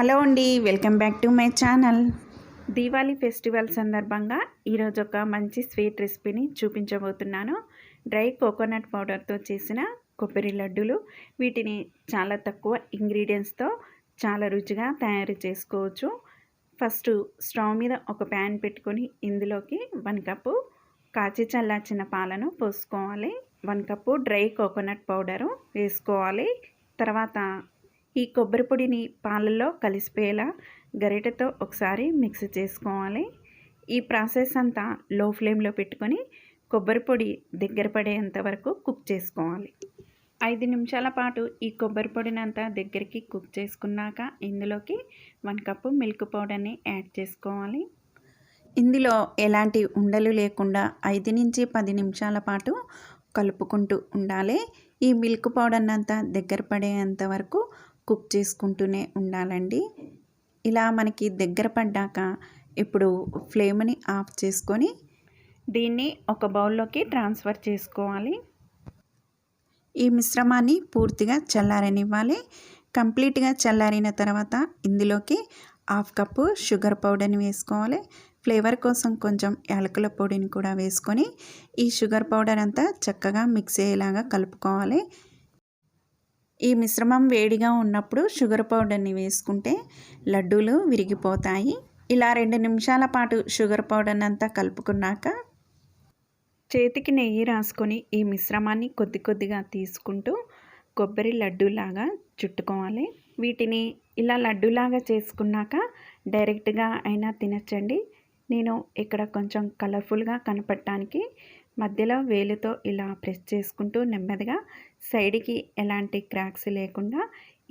Hello అండి, welcome back to my channel. Diwali festival సందర్భంగా ఈరోజు ఒక మంచి స్వీట్ రెసిపీని చూపించబోతున్నాను. డ్రై కోకోనట్ పౌడర్తో చేసిన కొబ్బరి లడ్డూలు. వీటిని చాలా తక్కువ ఇంగ్రీడియంట్స్తో చాలా రుచిగా తయారు చేసుకోవచ్చు. ఫస్ట్ స్టవ్ మీద ఒక ప్యాన్ పెట్టుకొని ఇందులోకి 1 కప్పు కాచి చల్లార్చిన పాలను పోసుకోవాలి. 1 కప్పు డ్రై కోకోనట్ పౌడరు వేసుకోవాలి. తర్వాత ఈ కొబ్బరి పొడిని పాలల్లో కలిసిపోయేలా గరిటెతో ఒకసారి మిక్స్ చేసుకోవాలి. ఈ ప్రాసెస్ అంతా లో ఫ్లేమ్లో పెట్టుకొని కొబ్బరి పొడి దగ్గర పడేంత వరకు కుక్ చేసుకోవాలి. 5 నిమిషాల పాటు ఈ కొబ్బరి పొడిని అంతా దగ్గరికి కుక్ చేసుకున్నాక ఇందులోకి 1 కప్పు మిల్క్ పౌడర్ని యాడ్ చేసుకోవాలి. ఇందులో ఎలాంటి ఉండలు లేకుండా 5 నుంచి 10 నిమిషాల పాటు కలుపుకుంటూ ఉండాలి. ఈ మిల్క్ పౌడర్ని అంతా దగ్గర పడేంత వరకు కుక్ చేసుకుంటూనే ఉండాలండి. ఇలా మనకి దగ్గర పడ్డాక ఇప్పుడు ఫ్లేమ్ని ఆఫ్ చేసుకొని దీన్ని ఒక బౌల్లోకి ట్రాన్స్ఫర్ చేసుకోవాలి. ఈ మిశ్రమాన్ని పూర్తిగా చల్లారనివ్వాలి. కంప్లీట్గా చల్లారిన తర్వాత ఇందులోకి 1/2 కప్పు షుగర్ పౌడర్ని వేసుకోవాలి. ఫ్లేవర్ కోసం కొంచెం యాలకుల పొడిని కూడా వేసుకొని ఈ షుగర్ పౌడర్ అంతా చక్కగా మిక్స్ అయ్యేలాగా కలుపుకోవాలి. ఈ మిశ్రమం వేడిగా ఉన్నప్పుడు షుగర్ పౌడర్ని వేసుకుంటే లడ్డూలు విరిగిపోతాయి. ఇలా 2 నిమిషాల పాటు షుగర్ పౌడర్ని అంతా కలుపుకున్నాక చేతికి నెయ్యి రాసుకొని ఈ మిశ్రమాన్ని కొద్ది కొద్దిగా తీసుకుంటూ కొబ్బరి లడ్డూలాగా చుట్టుకోవాలి. వీటిని ఇలా లడ్డూలాగా చేసుకున్నాక డైరెక్ట్గా అయినా తినచ్చండి. నేను ఇక్కడ కొంచెం కలర్ఫుల్గా కనపడటానికి మధ్యలో వేలుతో ఇలా ప్రెస్ చేసుకుంటూ నెమ్మదిగా సైడ్కి ఎలాంటి క్రాక్స్ లేకుండా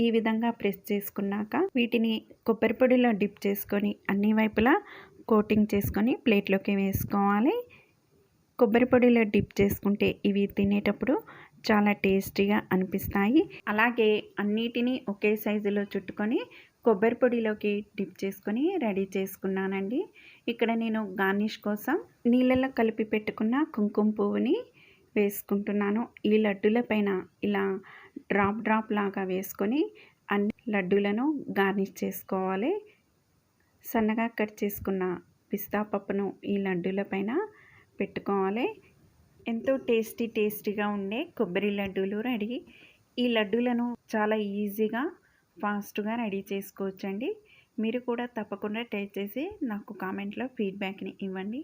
ఈ విధంగా ప్రెస్ చేసుకున్నాక వీటిని కొబ్బరి పొడిలో డిప్ చేసుకొని అన్ని వైపులా కోటింగ్ చేసుకొని ప్లేట్లోకి వేసుకోవాలి. కొబ్బరి పొడిలో డిప్ చేసుకుంటే ఇవి తినేటప్పుడు చాలా టేస్టీగా అనిపిస్తాయి. అలాగే అన్నిటినీ ఒకే సైజులో చుట్టుకొని కొబ్బరి పొడిలోకి డిప్ చేసుకొని రెడీ చేసుకున్నానండి. ఇక్కడ నేను గార్నిష్ కోసం నీళ్ళలో కలిపి పెట్టుకున్న కుంకుమ పువ్వుని వేసుకుంటున్నాను. ఈ లడ్డూల పైన ఇలా డ్రాప్ లాగా వేసుకొని అన్ని లడ్డూలను గార్నిష్ చేసుకోవాలి. సన్నగా కట్ చేసుకున్న పిస్తా పప్పును ఈ లడ్డూల పైన పెట్టుకోవాలి. ఎంతో టేస్టీగా ఉండే కొబ్బరి లడ్డూలు రెడీ. ఈ లడ్డూలను చాలా ఈజీగా ఫాస్ట్గా రెడీ చేసుకోవచ్చండి. మీరు కూడా తప్పకుండా టేస్ట్ చేసి నాకు కామెంట్లో ఫీడ్బ్యాక్ని ఇవ్వండి.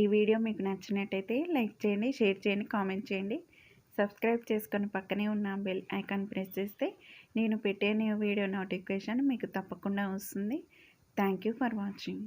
ఈ వీడియో మీకు నచ్చినట్టయితే లైక్ చేయండి, షేర్ చేయండి, కామెంట్ చేయండి. సబ్స్క్రైబ్ చేసుకొని పక్కనే ఉన్న బెల్ ఐకాన్ ప్రెస్ చేస్తే నేను పెట్టే వీడియో నోటిఫికేషన్ మీకు తప్పకుండా వస్తుంది. Thank you for watching.